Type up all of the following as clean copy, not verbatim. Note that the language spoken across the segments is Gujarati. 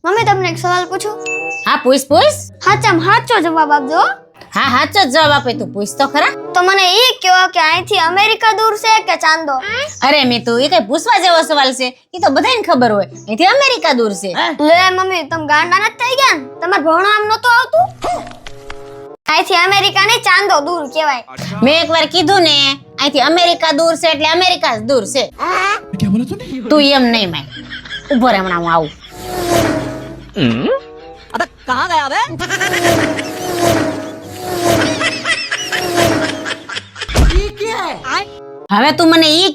મમ્મી તમને એક સવાલ પૂછું? હા પૂછ પૂછ. હાચામ હાચો જવાબ આપજો. હા સાચો જ જવાબ આપે તું પૂછ તો ખરા. તો મને એ કહો કે અહીંથી અમેરિકા દૂર છે કે ચાંદો? અરે મીતુ એ કઈ પૂછવા જેવો સવાલ છે? એ તો બધાને ખબર હોય અહીંથી અમેરિકા દૂર છે. લે મમ્મી તમે ગાંડા નથી થઈ ગયા ને? તમારે ભણવા આમ નતો આવતું? અહીંથી અમેરિકા ને ચાંદો દૂર કહેવાય. મેં એકવાર કીધું ને અહીંથી અમેરિકા દૂર છે એટલે અમેરિકા જ દૂર છે. તું એમ નહીં માય. ઉભો રે હમણાં હું આવું. अबे कहाँ गया बे? હવે તું મને ઈ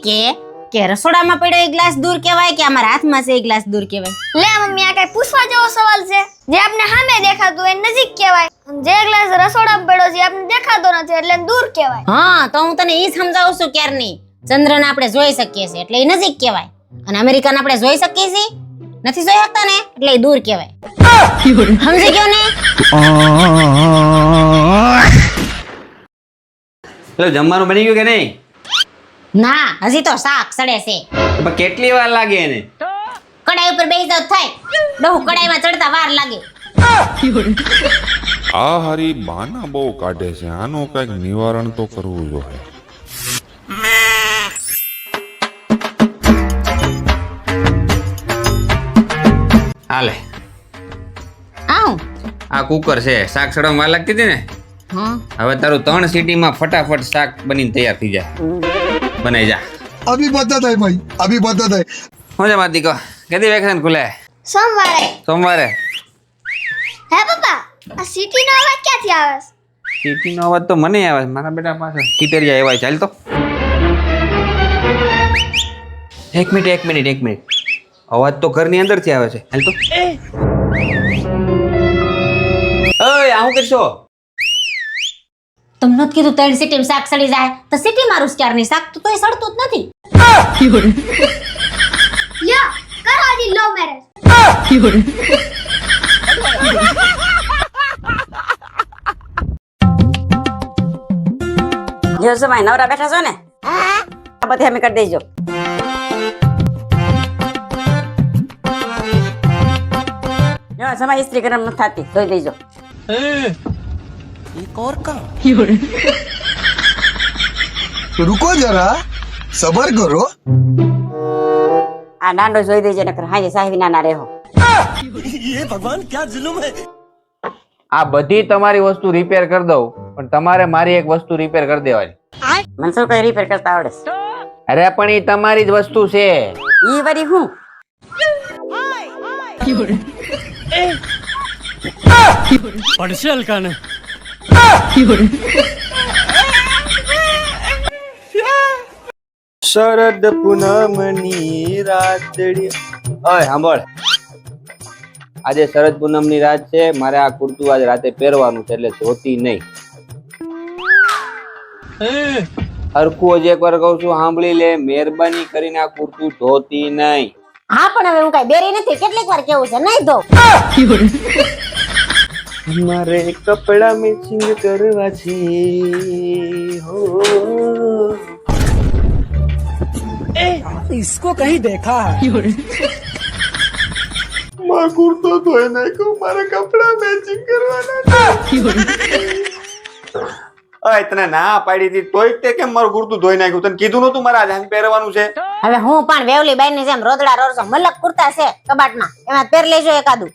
કે રસોડામાં પડ્યો એક ગ્લાસ દૂર કહેવાય કે અમારા હાથમાં છે એક ગ્લાસ દૂર કહેવાય? લે મમ્મી આ કઈ પૂછવા જેવો સવાલ છે? જે આપને સામે દેખાતું એ નજીક કહેવાય, જે ગ્લાસ રસોડામાં પડ્યો છે આપને દેખાતો નથી એટલે દૂર કહેવાય. હા તો હું તને ઈ સમજાવું છું ક્યારની. ચંદ્રને આપણે જોઈ શકીએ છીએ એટલે ઈ નજીક કહેવાય અને અમેરિકાને આપણે જોઈ શકીએ છીએ નથી જોઈ શકતા ને એટલે ઈ દૂર કહેવાય. સમજી ગયો ને? એટલે જમવાનું બની ગયું કે નહીં? ના હજી તો શાક સડે છે. પણ કેટલી વાર લાગે એને? કડાઈ ઉપર બેસી જાવ થાય ડહુ કડાઈમાં ચડતા વાર લાગે. આ હારી બાના બહુ કાઢે છે, આનું કઈક નિવારણ તો કરવું જોઈએ. હાલે આવું આ કુકર છે, શાક સડવામાં વાર લાગતી હતી ને, હા હવે તારું 3 સીટીમાં ફટાફટ શાક બનીને તૈયાર થઈ જાય. બનાઈ જા. अभी बता है भाई, अभी बता है. હું છે માતી કો કેદી વેકેશન ખુલે? સોમવારે. સોમવારે. હે પપ્પા આ સિટી નો અવાજ ક્યાંથી આવે છે? સીટીનો અવાજ તો મને આવે છે, મારા બેટા પાસે કીટરિયા એવાય. ચાલ તો એક મિનિટ અવાજ તો ઘરની અંદરથી આવે છે. હાલ તો ઓય આવું કરશો? તમને નથી કીધું 3 સીટીમાં શાક સડી જાય તો સીટી મારું ક્યારની શાક તો તોય સડતું જ નથી. લ્યો કરો હજી લવ મેરેજ. જો સમય નવરા બેઠા છો ને આ બધે અમે કરી દેજો. જો સમય ઇસ્ત્રી ગરમ નથી થતી ધોઈ દેજો. रुको जरा, सबर करो. આ દાંડો જોઈ દેજો નકર હાજે સાહેબ ના રહેવો. આ બધી તમારી વસ્તુ રિપેર કરી દઉં પણ તમારે મારી એક વસ્તુ રિપેર કરી દેવાની. મને શું કઈ રિપેર કરતા આવડે છે? અરે પણ એ તમારી જ વસ્તુ છે. ઈ વરી હું શરદ પૂનમની રાતડી. ઓય સાંભળ, આજે શરદ પૂનમની રાત છે, મારે આ કુર્તું આજ રાતે પહેરવાનું છે એટલે ધોતી નહીં. હરખું હજી એકવાર કહું છું, સાંભળી લે, મહેરબાની કરીને આ કુર્તું ધોતી નહીં. હા પણ હવે હું કઈ બેરી નથી, કેટલીક વાર કેવું છે નહીં ધો. મારે કપડા મેચિંગ કરવા છે હો. इसको कहीं देखा है? माँ कुर्तो धोए नाख्यो, मारे कपड़ा मैचिंग करवाना. ઓય તને ના પાડી હતી તોય તે કેમ મારું કુર્તું ધોઈ નાખ્યું? તને કીધું નતું મારે આજે પહેરવાનું છે? હવે હું પણ વેવલી બાઈ ની જેમ રોદડા રોરસો મલક કુર્તા છે કબાટમાં, એમાં પહેર લેજો એકાદું.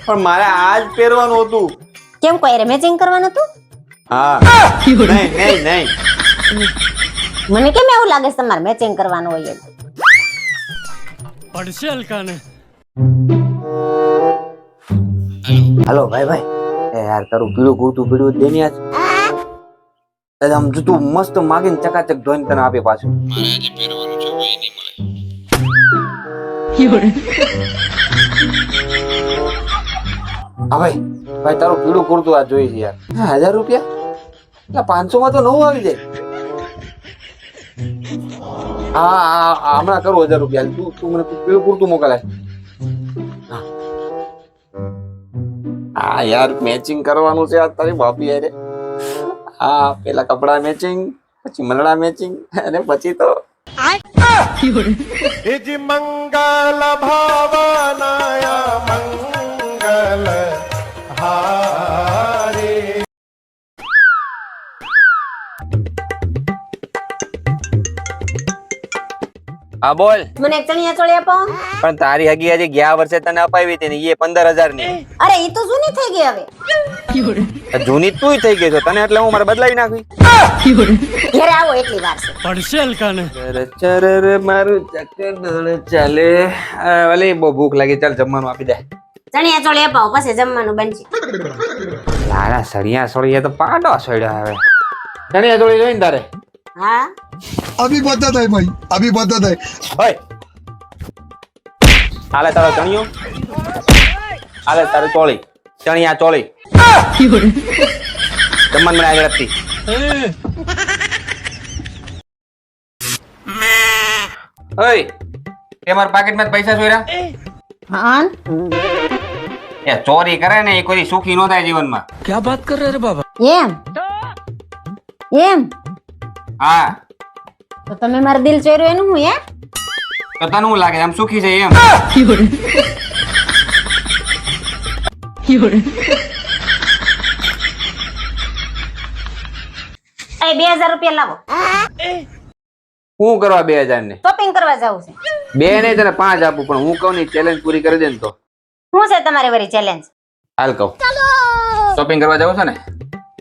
પણ મારે આજ પહેરવાનું હતું. કેમ કોઈ રે મેચિંગ કરવાનું હતું? હા નહીં મને કેમ એવું લાગે છે તમારે મેચિંગ કરવાનું હોય એમ? હાલો ભાઈ એ યાર તારું પીળું કુર્તું પીળું જ દેની આજ. આમ તું મસ્ત માગીને ચકાચક ધોઈને તને આપે પાછું. હા ભાઈ તારું પીળું કુર્તું આ જોઈ છે યાર. 1000 રૂપિયા એટલે 500 માં તો નવું આવી જાય. હા હમણાં કરું 1000 રૂપિયા. તું મને પીળું કુર્તું મોકલે. હા યાર મેચિંગ કરવાનું છે આજ તારી ભાભી યારે. હા પેલા કપડા મેચિંગ, પછી મનડા મેચિંગ અને પછી તો મંગલ ભાવનાય હા બોલ. મને એક ચણિયા ચોળી આપો. પણ તારી હગી હજી ગયા વર્ષે તને અપાવી હતી ને એ 15,000 ની. અરે એ તો જૂની થઈ ગઈ હવે. જૂની તું થઈ ગઈ છો તને એટલે હું મારે બદલાવી નાખવી. ઘરે આવો એટલી વાર છે. ચરર મારું ચક્કર ચાલે. વાલી બહુ ભૂખ લાગી, ચાલ જમવાનું આપી દે. ચણિયા ચોળી અપાવો પછી જમવાનું બનશે. લાલા સળિયા સોળિયા તો પાડો સોડ્યો હવે. ચણિયા ચોળી જોઈને તારે. હા अभी बता है भाई, अभी बता है. હોય હાલે તારો ચણિયો, હાલે તારું ચોળી, ચણિયા ચોળી. જમવાનું મને આગળ આપતી. ઓય તે મારા પાકેટમાં પૈસા ચોર્યા? હા એ ચોરી કરે ને એ કોઈ સુખી નો થાય જીવનમાં. એમ એમ હા તો તમે મારું દિલ ચોર્યું એનું હું હે? તો તને શું લાગે આમ સુખી છે એમ? એ 2000 રૂપિયા લાવો. હું કરવા 2000 ને? શોપિંગ કરવા જાવું છે. બે નહીં તને 5 આપું, પણ હું કહું ની ચેલેન્જ પૂરી કરી દે ને તો. શું છે તમારી વરી ચેલેન્જ? હાલ કહું. શોપિંગ કરવા જાવ છો ને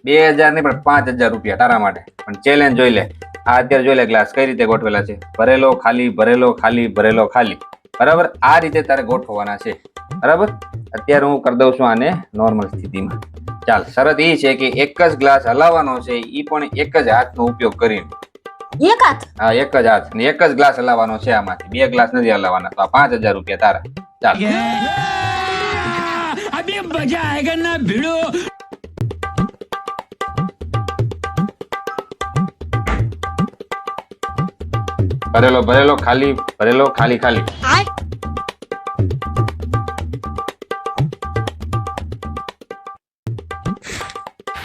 2000 નહીં પણ 5000 રૂપિયા તારા માટે. પણ ચેલેન્જ જોઈ લે. આ અત્યારે જોઈ લે ગ્લાસ કઈ રીતે ગોઠવેલા છે. ભરેલો ખાલી, ભરેલો ખાલી, ભરેલો ખાલી. બરાબર આ રીતે તારે ગોઠવવાના છે. બરાબર અત્યારે હું કરી દઉં છું આને નોર્મલ સ્થિતિમાં. ચાલ શરત એ છે કે એક જ ગ્લાસ હલાવવાનો છે, એ પણ એક જ હાથનો ઉપયોગ કરીને. એક હાથ? હા એક જ હાથ ને એક જ ગ્લાસ હલાવવાનો છે. આમાંથી 2 ગ્લાસ નથી હલાવવાના. તો આ 5000 રૂપિયા તારા. ચાલ ભરેલો ભરેલો ખાલી, ભરેલો ખાલી ખાલી.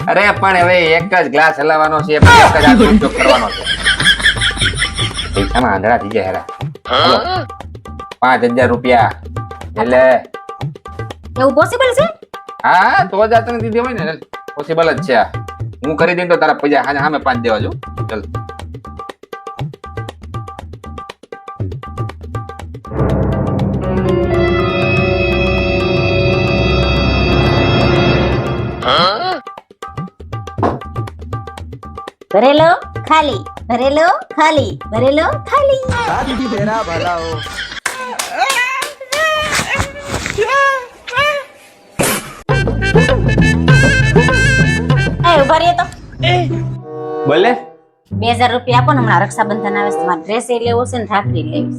અરે પણ હવે એક જ ગ્લાસ હલાવવાનો છે, પણ એક જ હાથનો ઉપયોગ કરવાનો છે. પૈસામાં આંધળા થઈ જાય હેરા. હાલો 5000 રૂપિયા એટલે એવું પોસિબલ છે? હા તો જ આ તને દીધી હોય ને, પોસિબલ જ છે. આ હું કરી દઉં તો તારા પૈસા સામે 5 દેવા જો. ચલ ભરેલો ખાલી, ભરેલો ખાલી, ભરેલો ખાલી. એ ઉભા રહ્યો તો. બોલે 2000 રૂપિયા આપો ને, હમણાં રક્ષાબંધન આવે છે, તમારે ડ્રેસ એ લેવો છે ને રાખડી લેવી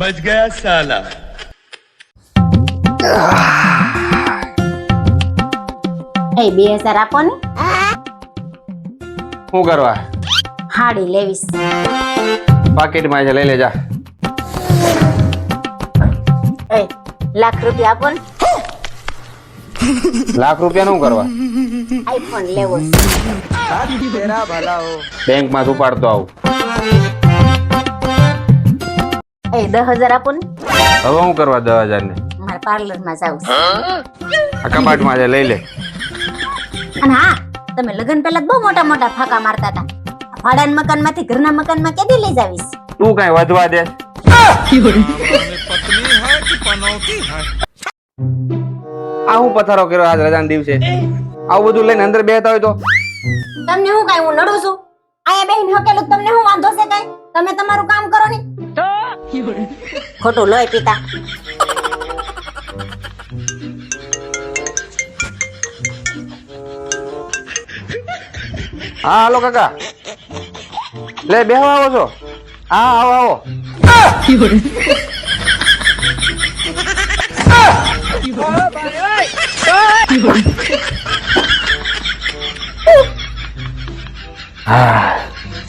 बच गया साला. છે. એ 2000 આપો ને, શું કરવા? હાડી લેવીશ. પાકીટમાં છે લઈ લેજા. એ લાખ રૂપિયા આપો ને, લાખ રૂપિયા નું કરવા? આઈફોન લેવો છે. બેંકમાં ઉપાડતો આવું. એ 10000 આપો ને, હવે હું કરવા 10000 ને? મારે પાર્લર માં જાવું છે. આ કબાટમાં છે લઈ લે. અને હા, તમે લગ્ન પહેલા બહુ મોટા મોટા ફાકા મારતા હતા. ભાડાના મકાન માંથી ઘરના મકાન માં કેદી લઈ જાવીશ? તું કઈ વધવા દે. આ હું પથારો કર્યો આજ રજાના દિવસે. આવું બધું લઈને અંદર બેહતા હોય તો તમને હું કાઈ હું નડું છું? આયા બેહીન હકેલું તમને હું વાંધો છે કાઈ? તમે તમારું કામ કરો ને. ખોટું લોહી પીતા. હા હાલો કાકા લે બેહવા આવો છો? હા આવો આવો.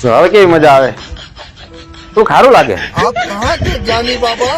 જો હવે કેવી મજા આવે. તું ખારું લાગે. आप कहाँ थे जानी बाबा?